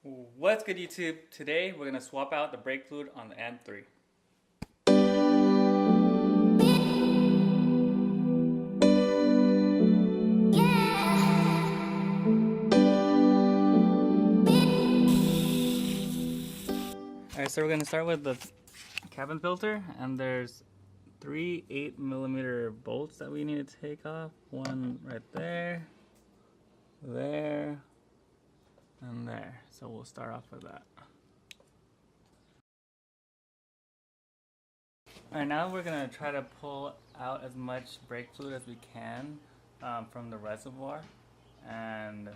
What's good, YouTube? Today we're going to swap out the brake fluid on the M3. Alright, so we're going to start with the cabin filter, and there's 3 8mm bolts that we need to take off. One right there, there, and there. So we'll start off with that. Alright, now we're going to try to pull out as much brake fluid as we can from the reservoir, and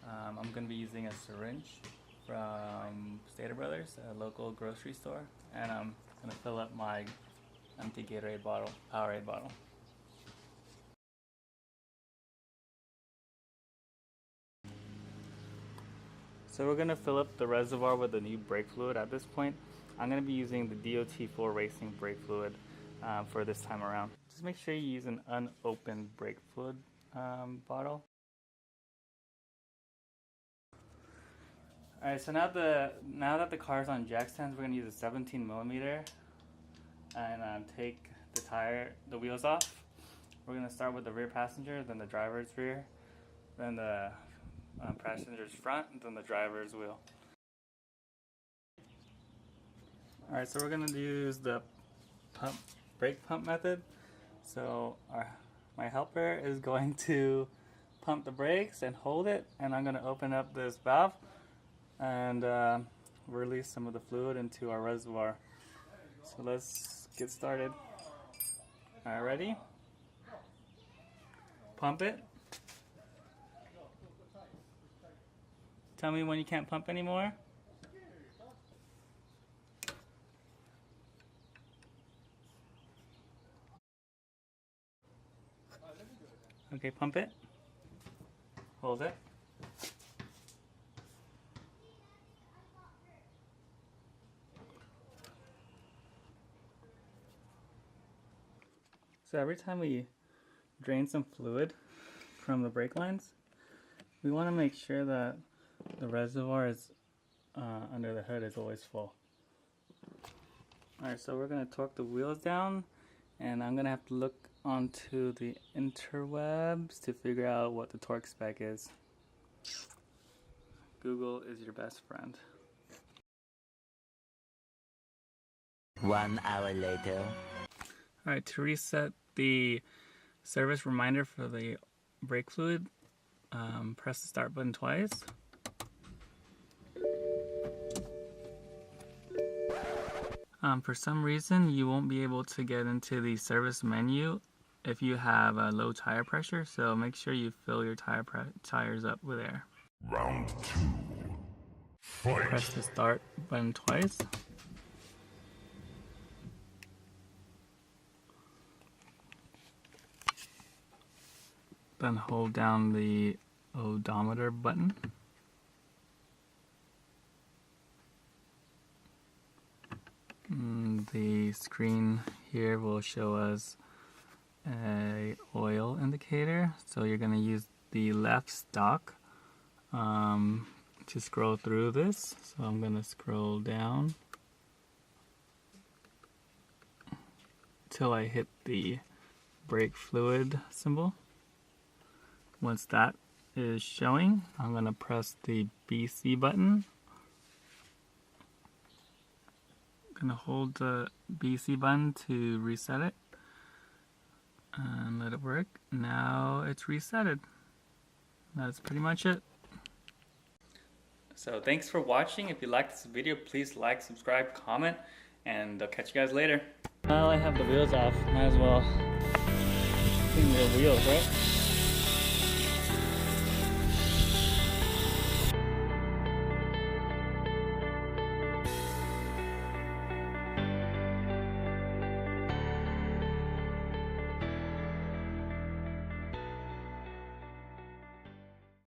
I'm going to be using a syringe from Stater Brothers, a local grocery store, and I'm going to fill up my empty Gatorade bottle, Powerade bottle. So we're going to fill up the reservoir with the new brake fluid. At this point, I'm going to be using the DOT4 Racing brake fluid for this time around. Just make sure you use an unopened brake fluid bottle. Alright, so now that the car is on jack stands, we're going to use a 17mm and take the wheels off. We're going to start with the rear passenger, then the driver's rear, then the passenger's front, and then the driver's wheel. Alright, so we're going to use the brake pump method. So my helper is going to pump the brakes and hold it, and I'm going to open up this valve and release some of the fluid into our reservoir. So let's get started. Alright, ready? Pump it. Tell me when you can't pump anymore. Okay, pump it. Hold it. So every time we drain some fluid from the brake lines, we want to make sure that the reservoir is under the hood is always full. Alright, so we're going to torque the wheels down, and I'm going to have to look onto the interwebs to figure out what the torque spec is. Google is your best friend. 1 hour later. Alright, to reset the service reminder for the brake fluid, press the start button twice. For some reason, you won't be able to get into the service menu if you have a low tire pressure, so make sure you fill your tires up with air. Round 2. Fight. Press the start button twice. Then hold down the odometer button. The screen here will show us a oil indicator, so you're going to use the left stalk to scroll through this. So I'm going to scroll down till I hit the brake fluid symbol. Once that is showing, I'm going to press the BC button. I'm going to hold the BC button to reset it and let it work. Now it's resetted. That's pretty much it. So thanks for watching. If you liked this video, please like, subscribe, comment, and I'll catch you guys later. Now I have the wheels off, might as well clean the wheels, right?